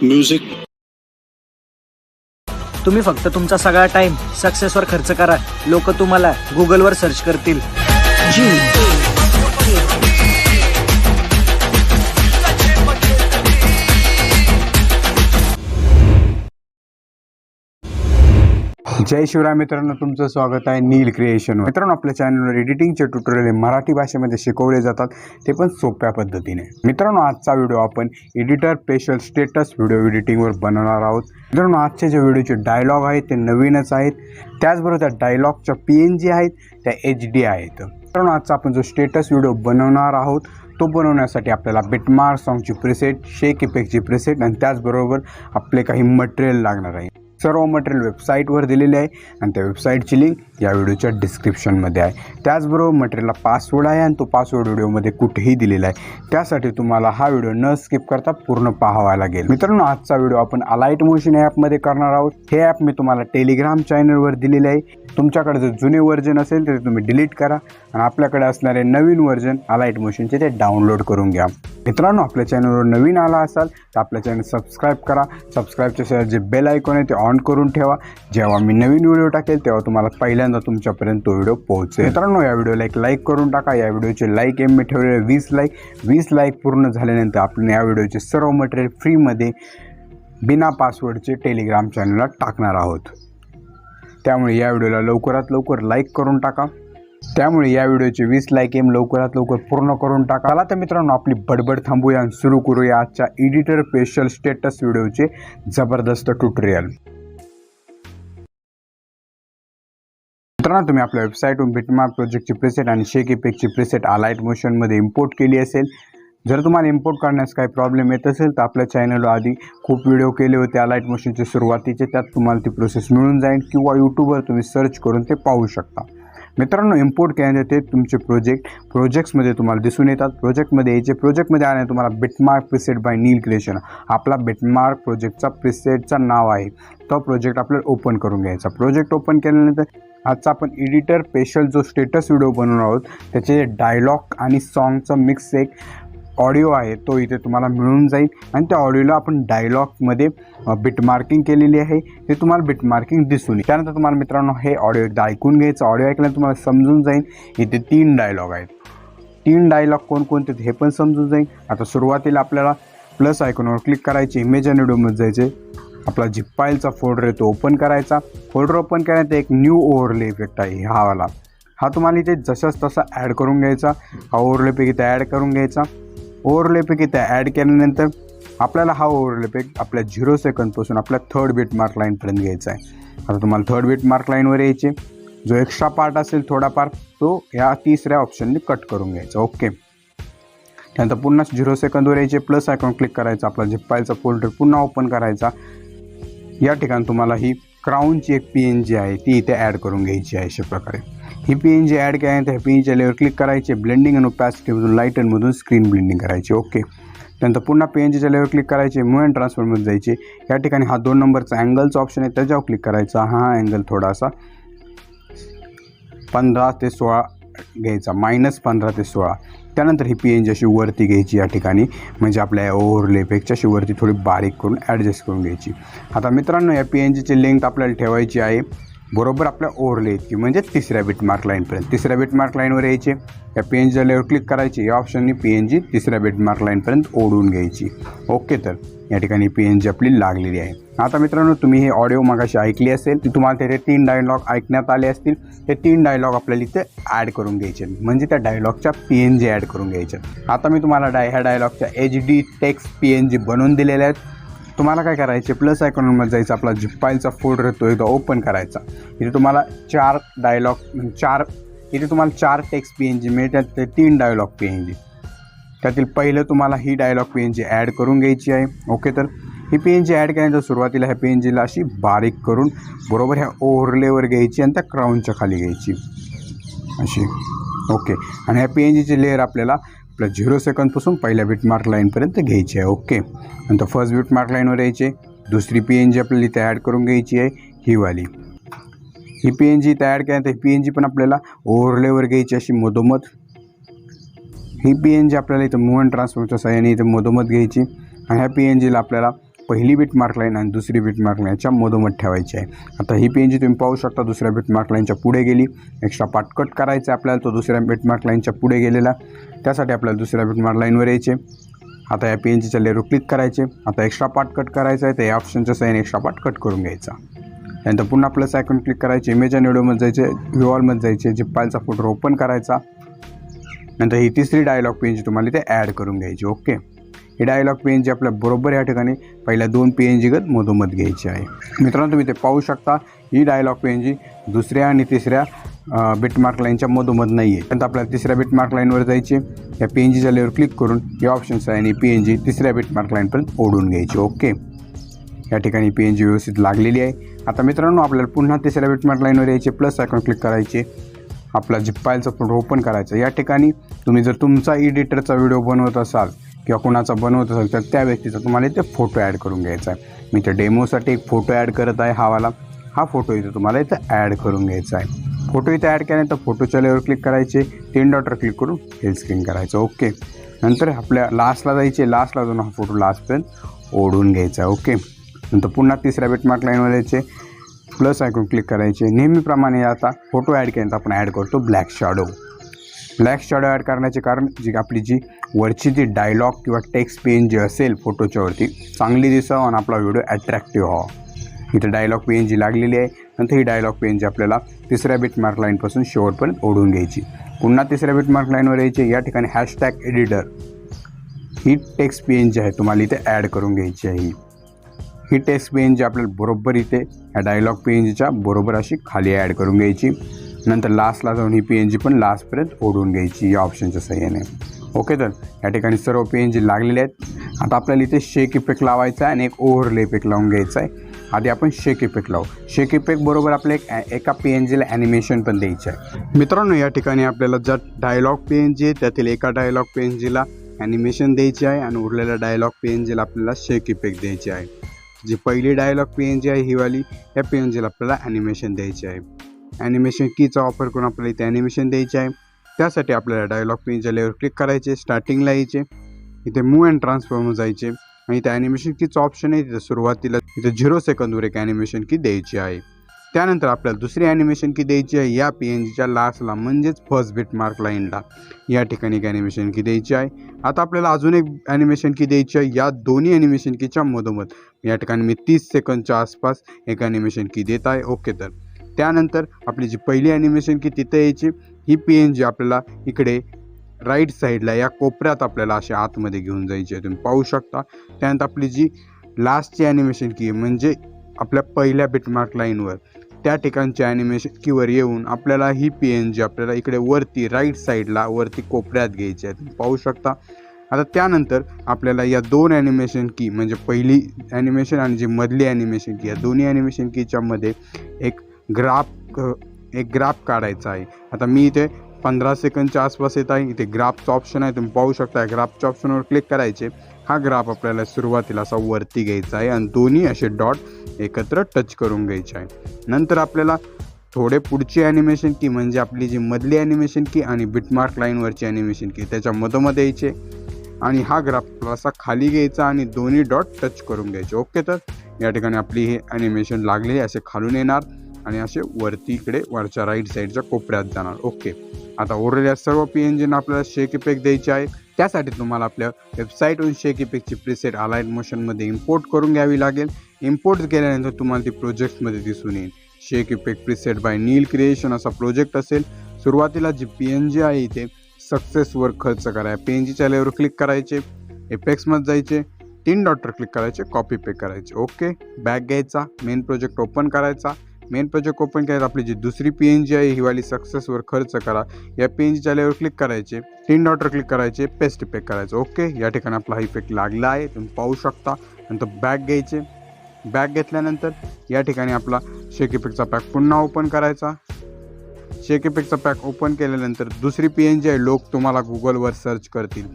music. तुम्ही फक्त तुमचा सगळा टाइम सक्सेसवर खर्च करा, लोक तुम्हाला गुगलवर सर्च करतील. जय शिवराय मित्रांनो, तुमचं स्वागत आहे नील क्रिएशन. मित्रांनो, आपल्या चॅनलवर एडिटिंगचे ट्युटोरियल मराठी भाषेमध्ये शिकवले जातात, ते पण सोप्या पद्धतीने. मित्रांनो, आजचा व्हिडिओ आपण एडिटर स्पेशल स्टेटस व्हिडिओ एडिटिंगवर बनवणार आहोत. मित्रांनो, आजचे जे व्हिडिओचे डायलॉग आहेत ते नवीनच आहेत, त्याचबरोबर त्या डायलॉगच्या PNG आहेत त्या HD आहेत. मित्रांनो, आजचा आपण जो स्टेटस व्हिडिओ बनवणार आहोत तो बनवण्यासाठी आपल्याला बिटमार्क सॉन्गची प्रिसेट, शेक इफेक्टची प्रिसेट आणि त्याचबरोबर आपले काही मटेरियल लागणार आहे. सर्व मटेरियल वेबसाईटवर दिलेले आहे आणि त्या वेबसाईटची लिंक या व्हिडिओच्या डिस्क्रिप्शनमध्ये आहे. त्याचबरोबर मटेरियलला पासवर्ड आहे आणि तो पासवर्ड व्हिडिओमध्ये कुठेही दिलेला आहे. त्यासाठी तुम्हाला हा व्हिडिओ न स्किप करता पूर्ण पाहावा लागेल. मित्रांनो, आजचा व्हिडिओ आपण अलाइट मोशन ॲपमध्ये करणार आहोत. हे ॲप मी तुम्हाला टेलिग्राम चॅनलवर दिलेले आहे. तुमच्याकडे जर जुने व्हर्जन असेल तर तुम्ही डिलीट करा आणि आपल्याकडे असणारे नवीन व्हर्जन अलाइट मोशनचे ते डाउनलोड करून घ्या. मित्रांनो, आपल्या चॅनलवर नवीन आला असाल तर आपल्या चॅनल सबस्क्राईब करा. सबस्क्राईबच्या शेजारी जे बेल आयकॉन आहे ते ऑन करून ठेवा. जेव्हा मी नवीन व्हिडिओ टाकेल तेव्हा तुम्हाला पहिल्यांदा तुमच्यापर्यंत तो व्हिडिओ पोहोचेल. मित्रांनो, या व्हिडिओला एक लाईक करून टाका. या व्हिडिओचे लाईक एम मी ठेवलेले 20 लाईक पूर्ण झाल्यानंतर आपण या व्हिडिओचे सर्व मटेरियल फ्रीमध्ये बिना पासवर्डचे टेलिग्राम चॅनलला टाकणार आहोत. त्यामुळे या व्हिडिओला लवकरात लवकर लाईक करून टाका. त्यामुळे या व्हिडिओचे 20 लाईक एम लवकरात लवकर पूर्ण करून टाका. चला तर मित्रांनो, आपली बडबड थांबूया आणि सुरू करूया आजच्या एडिटर स्पेशल स्टेटस व्हिडिओचे जबरदस्त ट्युटोरियल. मित्रांनो, तुम्ही आपल्या वेबसाईटवरून बिटमार्क प्रोजेक्टची प्रिसेट आणि शेक इफेक्टची प्रिसेट अलाइट मोशनमध्ये इम्पोर्ट केली असेल. जर तुम्हाला इम्पोर्ट करण्यास काही प्रॉब्लेम येत असेल तर आपल्या चॅनलवर आधी खूप व्हिडिओ केले होते अलाइट मोशनचे सुरुवातीचे, त्यात तुम्हाला ती प्रोसेस मिळून जाईल किंवा यूट्यूबवर तुम्ही सर्च करून ते पाहू शकता. मित्रांनो, इम्पोर्ट केल्यानंतर ते तुमचे प्रोजेक्ट्समध्ये तुम्हाला दिसून येतात. प्रोजेक्टमध्ये यायचे, प्रोजेक्टमध्ये आल्याने तुम्हाला बिटमार्क प्रिसेट बाय नीलक्रिएशन आपला बिटमार्क प्रोजेक्टचा प्रिसेटचं नाव आहे. तो प्रोजेक्ट आपल्याला ओपन करून घ्यायचा. प्रोजेक्ट ओपन केल्यानंतर आजचा आपण एडिटर स्पेशल जो स्टेटस व्हिडिओ बनवणार आहोत त्याचे डायलॉग आणि सॉन्गचा मिक्स एक ऑडिओ आहे तो इथे तुम्हाला मिळून जाईल आणि त्या ऑडिओला आपण डायलॉगमध्ये बिटमार्किंग केलेली आहे, ते तुम्हाला बिटमार्किंग दिसून येईल. त्यानंतर तुम्हाला मित्रांनो हे ऑडिओ एकदा ऐकून घ्यायचं. ऑडिओ ऐकल्यानंतर तुम्हाला समजून जाईल इथे 3 डायलॉग आहेत. 3 डायलॉग कोणकोणते हे पण समजून जाईल. आता सुरुवातीला आपल्याला प्लस आयकॉनवर क्लिक करायचे, इमेज आणि व्हिडिओमध्ये जायचे. आपला झिप फाईलचा फोल्डर आहे तो ओपन करायचा. फोल्डर ओपन केल्यानंतर एक न्यू ओव्हरले इफेक्ट आहे हा वाला, हा तुम्हाला इथे जसाच तसा ॲड करून घ्यायचा. हा ओव्हरलेपैकी इथे ॲड करून घ्यायचा. ओव्हरलेपैकी इथे ॲड केल्यानंतर आपल्याला हा ओव्हरलेपैकी आपल्या 0 सेकंदपासून आपल्या थर्ड बिटमार्क लाईनपर्यंत घ्यायचा आहे. आता तुम्हाला थर्ड बिटमार्क लाईनवर यायचे. जो एक्स्ट्रा पार्ट असेल थोडाफार तो या तिसऱ्या ऑप्शनने कट करून घ्यायचा. ओके. त्यानंतर पुन्हा 0 सेकंदवर यायचे. प्लस आयकॉन क्लिक करायचा. आपला झिप फाईलचा फोल्डर पुन्हा ओपन करायचा. या ठिकाणी तुम्हाला ही क्राऊनची एक PNG आहे ती इथे ॲड करून घ्यायची आहे. अशा प्रकारे ही PNG ॲड केल्यानंतर ह्या PNG लेअर क्लिक करायचे. ब्लेंडिंग आणि ओपॅसिटीमधून लाईटनमधून स्क्रीन ब्लेंडिंग करायची. ओके. त्यानंतर पुन्हा PNGच्या लेअर क्लिक करायचे. मूव्ह अँड ट्रान्सफरमध्ये जायचे. या ठिकाणी हा 2 नंबरचा अँगलचा ऑप्शन आहे त्याच्यावर क्लिक करायचा. हा अँगल थोडासा 15 ते 16 घ्यायचा, -15 ते 16. त्यानंतर ही PNG अशी वरती घ्यायची या ठिकाणी, म्हणजे आपल्या ओव्हरले इफेक्टच्या अशी वरती थोडी बारीक करून ॲडजस्ट करून घ्यायची. आता मित्रांनो, या PNGची लेंथ आपल्याला ठेवायची आहे बरोबर आपल्या ओव्हरले इतकी, म्हणजे तिसऱ्या बिटमार्क लाईनपर्यंत. तिसऱ्या बिटमार्क लाईनवर यायचे. या PNGच्या लेअर क्लिक करायची. या ऑप्शनने PNG तिसऱ्या बिटमार्क लाईनपर्यंत ओढून घ्यायची. ओके. तर या ठिकाणी PNG आपली लागलेली आहे. आता मित्रांनो, तुम्ही हे ऑडिओ मगाशी ऐकली असेल ती तुम्हाला तिथे 3 डायलॉग ऐकण्यात आले असतील. ते 3 डायलॉग आपल्याला इथे ॲड करून घ्यायचे, म्हणजे त्या डायलॉगच्या PNG ॲड करून घ्यायच्या. आता मी तुम्हाला ह्या डायलॉगच्या HD टेक्स्ट PNG बनवून दिलेल्या आहेत. तुम्हाला काय करायचे, प्लस आयकॉनमध्ये जायचं. आपला झिप फाईलचा फोल्डर तो एकदा ओपन करायचा. इथे तुम्हाला 4 डायलॉग इथे तुम्हाला 4 टेक्स्ट PNG मिळतात. ते 3 डायलॉग PNG त्यातील पहिलं तुम्हाला ही डायलॉग PNG ॲड करून घ्यायची आहे. ओके. तर ही PNG ॲड केल्यानंतर सुरुवातीला ह्या PNGला अशी बारीक करून बरोबर ह्या ओव्हरलेवर घ्यायची आणि त्या क्राऊनच्या खाली घ्यायची अशी. ओके. आणि ह्या PNGची लेअर आपल्याला आपल्या 0 सेकंदपासून पहिल्या बिटमार्क लाईनपर्यंत घ्यायची आहे. ओके. नंतर फर्स्ट बिटमार्क लाईनवर यायचे. दुसरी PNG आपल्याला इथे ॲड करून घ्यायची आहे ही वाली. ही PNG इथे ॲड केल्यानंतर ही PNG पण आपल्याला ओव्हरलेवर घ्यायची अशी मधोमध. ही PNG आपल्याला इथं मूव्ह अँड ट्रान्सफरच्या सहाय्याने इथे मधोमध घ्यायची आणि ह्या PNGला आपल्याला पहिली बिटमार्क लाईन आणि दुसरी बिटमार्क लाईनच्या मधोमध ठेवायची आहे. आता ही PNG तुम्ही पाहू शकता दुसऱ्या बिटमार्क लाईनच्या पुढे गेली. एक्स्ट्रा पार्ट कट करायचा आपल्याला, तो दुसऱ्या बिटमार्क लाईनच्या पुढे गेलेला. त्यासाठी आपल्याला दुसऱ्या बिटमार्क लाईनवर यायचे. आता या PNGच्या लेअरवर क्लिक करायचे. आता एक्स्ट्रा पार्ट कट करायचा आहे, तर या ऑप्शनच्या साईन एक्स्ट्रा पार्ट कट करून घ्यायचा. त्यानंतर पुन्हा प्लस आयकॉन क्लिक करायचे, इमेज आणि व्हिडिओमध्ये जायचे, व्ह्यूअरमध्ये जायचे, झिप फाईलचा फोटो ओपन करायचा. नंतर ही तिसरी डायलॉग PNG तुम्हाला इथे ॲड करून घ्यायची. ओके, ही डायलॉग PNG आपल्या बरोबर या ठिकाणी पहिल्या 2 PNG गत मधोमध घ्यायची आहे. मित्रांनो तुम्ही ते पाहू शकता, ही डायलॉग PNG दुसऱ्या आणि तिसऱ्या बिटमार्क लाईनच्या मधोमध नाही आहे. त्यानंतर आपल्याला तिसऱ्या बिटमार्क लाईनवर जायचे. या PNGच्या लेअरवर क्लिक करून या ऑप्शन्स आहे आणि PNG तिसऱ्या बिटमार्क लाईनपर्यंत ओढून घ्यायची. ओके, या ठिकाणी PNG व्यवस्थित लागलेली आहे. आता मित्रांनो आपल्याला पुन्हा तिसऱ्या बिटमार्क लाईनवर यायचे, प्लस आयकॉन क्लिक करायचे, आपला झिप फाईलचा फोटो ओपन करायचा. या ठिकाणी तुम्ही जर तुमचा एडिटरचा व्हिडिओ बनवत असाल किंवा कोणाचा बनवत असाल तर त्या व्यक्तीचा तुम्हाला इथे फोटो ॲड करून घ्यायचा आहे. मी इथे डेमोसाठी एक फोटो ॲड करत आहे. हा फोटो इथे तुम्हाला इथं ॲड करून घ्यायचा आहे. फोटो इथे ॲड केल्यानंतर फोटोच्या लेअरवर क्लिक करायचे, 3 डॉटवर क्लिक करून फुल स्क्रीन करायचं. ओके, नंतर आपल्या लास्टला जायचे, लास्टला जाऊन हा फोटो लास्टपर्यंत ओढून घ्यायचा आहे. ओके, नंतर पुन्हा तिसऱ्या बिटमार्क लाईनवर यायचे, प्लस आयकॉन क्लिक करायचे. नेहमीप्रमाणे आता फोटो ॲड केल्यानंतर आपण ॲड करतो black shadow. Black shadow add करण्याचे कारण आपली जी वरची जी डायलॉग किंवा टेक्स्ट PNG असेल फोटोच्या वरती चांगली दिसावं आणि आपला व्हिडिओ ॲट्रॅक्टिव्ह व्हावा. इथे डायलॉग PNG लागलेली आहे. नंतर ही डायलॉग PNG आपल्याला तिसऱ्या बिटमार्क लाईनपासून शेवटपर्यंत ओढून घ्यायची. पुन्हा तिसऱ्या बिटमार्क लाईनवर यायचे. या ठिकाणी हॅशटॅग एडिटर ही टेक्स्ट PNG आहे, तुम्हाला इथे ॲड करून घ्यायची आहे. ही टेक्स्ट PNG आपल्याला बरोबर इथे ह्या डायलॉग PNGच्या बरोबर अशी खाली ॲड करून घ्यायची. नंतर लास्टला जाऊन ही PNG पण लास्टपर्यंत ओढून घ्यायची या ऑप्शनच्या सहाय्याने. ओके, तर या ठिकाणी सर्व PNG लागलेले आहेत. आता आपल्याला इथे शेक इफेक्ट लावायचा आहे आणि एक ओव्हरले इफेक्ट लावून घ्यायचा आहे. आधी आपण शेक इफेक्ट लावू. शेक इफेक्ट बरोबर आपल्या एका PNGला ॲनिमेशन पण द्यायचं आहे. मित्रांनो या ठिकाणी आपल्याला ज्या डायलॉग PNG आहे त्यातील एका डायलॉग PNGला ॲनिमेशन द्यायची आहे आणि उरलेल्या डायलॉग PNGला आपल्याला शेक इफेक्ट द्यायची आहे. जी पहिली डायलॉग PNG आहे ही वाली, या PNGला आपल्याला ॲनिमेशन द्यायची आहे. ॲनिमेशन कीचा वापर करून आपल्याला इथे ॲनिमेशन द्यायचे आहे. त्यासाठी आपल्याला डायलॉग PNGच्या लेअरवर क्लिक करायचे, स्टार्टिंगला यायचे, इथे मूव्ह अँड ट्रान्सफॉर्म जायचे आणि इथे ॲनिमेशन कीचं ऑप्शन आहे. तिथे सुरुवातीला इथे 0 सेकंदवर एक ॲनिमेशन की द्यायची आहे. त्यानंतर आपल्याला दुसरी ॲनिमेशन की द्यायची आहे या PNGच्या लास्टला, म्हणजेच फर्स्ट बिटमार्क लाईनला. या ठिकाणी एक ॲनिमेशन की द्यायची आहे. आता आपल्याला अजून एक ॲनिमेशन की द्यायची आहे या दोन्ही ॲनिमेशन कीच्या मधोमध. या ठिकाणी मी 30 सेकंदच्या आसपास एक ॲनिमेशन की देत आहे. ओके, तर त्यानंतर आपली जी पहिली ॲनिमेशन की तिथे यायची, ही PNG आपल्याला इकडे राईट साईडला या कोपऱ्यात आपल्याला अशा आतमध्ये घेऊन जायची आहे, तुम्ही पाहू शकता. त्यानंतर आपली जी लास्टची ॲनिमेशन की म्हणजे आपल्या पहिल्या बिटमार्क लाईनवर त्या ठिकाणच्या ॲनिमेशन कीवर येऊन आपल्याला ही PNG आपल्याला इकडे वरती राईट साईडला वरती कोपऱ्यात घ्यायची आहे, तुम्ही पाहू शकता. आता त्यानंतर आपल्याला या 2 ॲनिमेशन की म्हणजे पहिली ॲनिमेशन आणि जी मधली ॲनिमेशन की या दोन्ही ॲनिमेशन कीच्या मध्ये एक ग्राफ काढायचा आहे. आता मी इथे 15 सेकंदच्या आसपास येत आहे. इथे ग्राफचं ऑप्शन आहे, तुम्ही पाहू शकता. ग्राफच्या ऑप्शनवर क्लिक करायचे. हा ग्राफ आपल्याला सुरुवातीला असा वरती घ्यायचा आहे आणि दोन्ही असे डॉट एकत्र टच करून घ्यायचे आहे. नंतर आपल्याला थोडे पुढची ॲनिमेशन की म्हणजे आपली जी मधली ॲनिमेशन की आणि बिटमार्क लाईनवरची ॲनिमेशन की त्याच्या मधोमध यायचे आणि हा ग्राफ असा खाली घ्यायचा आणि दोन्ही डॉट टच करून घ्यायचे. ओके, तर या ठिकाणी आपली हे ॲनिमेशन लागलेली असे खालून येणार आणि असे वरती इकडे वरच्या राईट साईडच्या कोपऱ्यात जाणार. ओके, आता उरलेल्या सर्व PNGना आपल्याला शेक इफेक्ट द्यायचे आहे. त्यासाठी तुम्हाला आपल्या वेबसाईटवरून शेक इफेक्टची प्रीसेट अलाइट मोशनमध्ये इम्पोर्ट करून घ्यावी लागेल. इम्पोर्ट केल्यानंतर तुम्हाला ती प्रोजेक्टमध्ये दिसून येईल. शेक इफेक्ट प्रीसेट बाय NIL असा प्रोजेक्ट असेल. सुरुवातीला जी PNG आहे इथे सक्सेसवर खर्च करा. PNGच्या लेअरवर क्लिक करायचे, इफेक्ट्समध्ये जायचे, 3 डॉटवर क्लिक करायचे, कॉपी पेस्ट करायचे. ओके, बॅक घ्यायचा, मेन प्रोजेक्ट ओपन करायचा. मेन प्रोजेक्ट ओपन केल्यावर आपली जी दुसरी PNG आहे ही वाली सक्सेसवर खर्च करा. या PNGच्या लेअरवर क्लिक करायचे, 3 डॉटवर क्लिक करायचे, पेस्ट इफेक्ट करायचं. ओके, या ठिकाणी आपला हा इफेक्ट लागला आहे, तुम्ही पाहू शकता. नंतर बॅक घ्यायचे. बॅक घेतल्यानंतर या ठिकाणी आपला शेक इफेक्टचा पॅक पुन्हा ओपन करायचा. शेक इफेक्टचा पॅक ओपन केल्यानंतर दुसरी PNG आहे, लोक तुम्हाला गुगलवर सर्च करतील.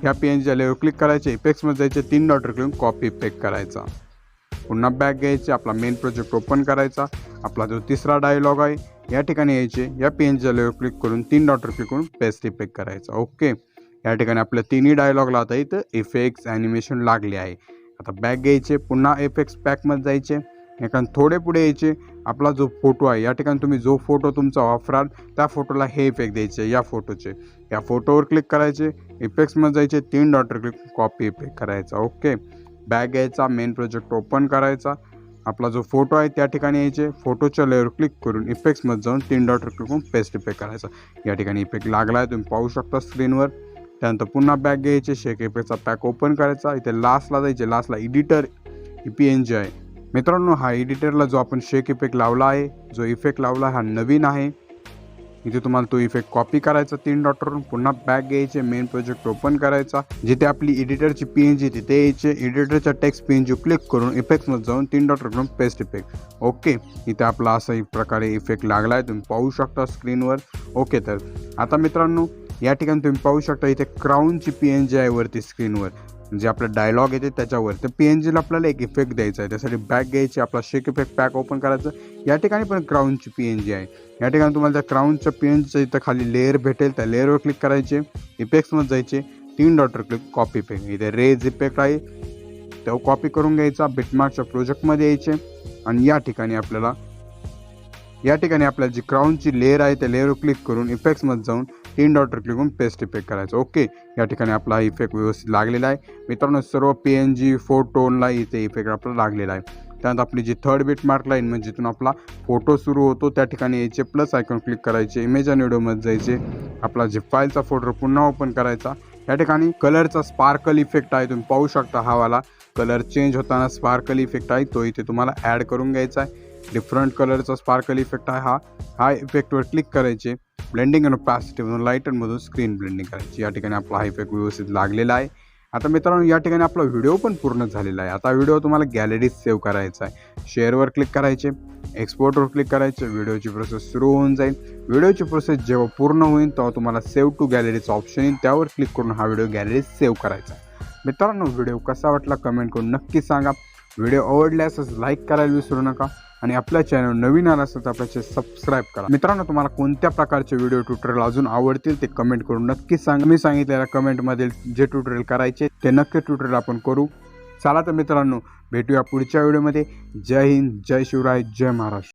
ह्या PNGच्या लेअरवर क्लिक करायचे, इफेक्ट्समध्ये जायचे, 3 डॉटवर क्लिक कॉपी पेस्ट करायचा. पुन्हा बॅक घ्यायचे, आपला मेन प्रोजेक्ट ओपन करायचा. आपला जो तिसरा डायलॉग आहे या ठिकाणी यायचे, या PNGच्या लेअरवर क्लिक करून 3 डॉटवर क्लिक करून पेस्ट इफेक्ट करायचा. ओके, या ठिकाणी आपल्या तिन्ही डायलॉगला आता इथं इफेक्ट्स ॲनिमेशन लागले आहे. आता बॅक घ्यायचे, पुन्हा इफेक्ट्स पॅकमध्ये जायचे, एखाद थोडे पुढे यायचे. आपला जो फोटो आहे या ठिकाणी तुम्ही जो फोटो तुमचा वापराल त्या फोटोला हे इफेक्ट द्यायचे, या फोटोचे. या फोटोवर क्लिक करायचे, इफेक्ट्समध्ये जायचे, 3 डॉटवर क्लिक, कॉपी इफेक्ट करायचा. ओके, बॅक घ्यायचा, मेन प्रोजेक्ट ओपन करायचा. आपला जो फोटो आहे त्या ठिकाणी यायचे, फोटोच्या लेअरवर क्लिक करून इफेक्ट्समध्ये जाऊन 3 डॉटवर क्लिक करून पेस्ट इफेक्ट करायचा. या ठिकाणी इफेक्ट लागला आहे, तुम्ही पाहू शकता स्क्रीनवर. त्यानंतर पुन्हा बॅक घ्यायचे, शेक इफेक्टचा पॅक ओपन करायचा. इथे लास्टला जायचे, लास्टला एडिटर PNG आहे मित्रांनो. हा एडिटरला जो आपण शेक इफेक्ट लावला आहे, जो इफेक्ट लावला हा नवीन आहे. इथे तुम्हाला तो इफेक्ट कॉपी करायचा 3 डॉटवरून, पुन्हा बॅक घ्यायचे, मेन प्रोजेक्ट ओपन करायचा. जिथे आपली एडिटरची PNG तिथे यायचे, एडिटरच्या टेक्स्ट PNG क्लिक करून इफेक्ट्समध्ये जाऊन 3 डॉटवर करून पेस्ट इफेक्ट. ओके, इथे आपला असा प्रकारे इफेक्ट लागला आहे, तुम्ही पाहू शकता स्क्रीनवर. ओके, तर आता मित्रांनो या ठिकाणी तुम्ही पाहू शकता इथे क्राऊनची PNG आहे वरती स्क्रीनवर, जे आपलं डायलॉग येते त्याच्यावर. तर PNGला आपल्याला एक इफेक्ट द्यायचा आहे, त्यासाठी बॅक घ्यायची, आपला शेक इफेक्ट पॅक ओपन करायचं. या ठिकाणी पण क्राऊनची PNG आहे. या ठिकाणी तुम्हाला त्या क्राऊनच्या PNGच्या इथं खाली लेअर भेटेल, त्या लेअरवर क्लिक करायचे, इफेक्ट्समध्ये जायचे, 3 डॉटवर क्लिक, कॉपी इफेक्ट. इथे रेज इफेक्ट आहे, तो कॉपी करून घ्यायचा, बिटमार्कच्या प्रोजेक्टमध्ये यायचे. आणि या ठिकाणी आपल्याला जी क्राऊनची लेअर आहे त्या लेअरवर क्लिक करून इफेक्ट्समध्ये जाऊन 3 डॉटवर क्लिक करून पेस्ट इफेक्ट करायचं. ओके, या ठिकाणी आपला इफेक्ट व्यवस्थित लागलेला आहे मित्रांनो. सर्व PNG फोटोला इथे इफेक्ट आपला लागलेला आहे. त्यानंतर आपली जी थर्ड बिटमार्क लाईन म्हणजे जिथून आपला फोटो सुरू होतो त्या ठिकाणी यायचे, प्लस आयकॉन क्लिक करायचे, इमेज आणि व्हिडिओमध्ये जायचे, आपला जे फाईलचा फोल्डर पुन्हा ओपन करायचा. या ठिकाणी कलरचा स्पार्कल इफेक्ट आहे, तुम्ही पाहू शकता. हा वाला कलर चेंज होताना स्पार्कल इफेक्ट आहे, तो इथे तुम्हाला ॲड करून घ्यायचा आहे. डिफरंट कलरचा स्पार्कल इफेक्ट आहे हा इफेक्टवर क्लिक करायचे, ब्लेंडिंग आणि ऑपॅसिटीमधून लाईटनमधून स्क्रीन ब्लेंडिंग करायची. या ठिकाणी आपला हा इफेक्ट व्यवस्थित लागलेला आहे. आता मित्रांनो या ठिकाणी आपला व्हिडिओ पण पूर्ण झालेला आहे. आता व्हिडिओ तुम्हाला गॅलरीत सेव्ह करायचा आहे. शेअरवर क्लिक करायचे, एक्सपोर्टवर क्लिक करायचे, व्हिडिओची प्रोसेस सुरू होऊन जाईल. व्हिडिओची प्रोसेस जेव्हा पूर्ण होईल तेव्हा तुम्हाला सेव्ह टू गॅलरीचा ऑप्शन येईल, त्यावर क्लिक करून हा व्हिडिओ गॅलरीत सेव्ह करायचा. मित्रांनो व्हिडिओ कसा वाटला कमेंट करून नक्की सांगा. व्हिडिओ आवडल्यास लाईक करायला विसरू नका आणि आपल्या चॅनल नवीन आला असेल तर आपल्याचे सबस्क्राईब करा. मित्रांनो तुम्हाला कोणत्या प्रकारचे व्हिडिओ ट्युटोरियल अजून आवडतील ते कमेंट करून नक्की सांगा. मी सांगितलेल्या कमेंटमध्ये जे ट्युटोरियल करायचे ते नक्की ट्युटोरियल आपण करू. चला तर मित्रांनो भेटूया पुढच्या व्हिडिओमध्ये. जय हिंद, जय शिवराय, जय महाराष्ट्र.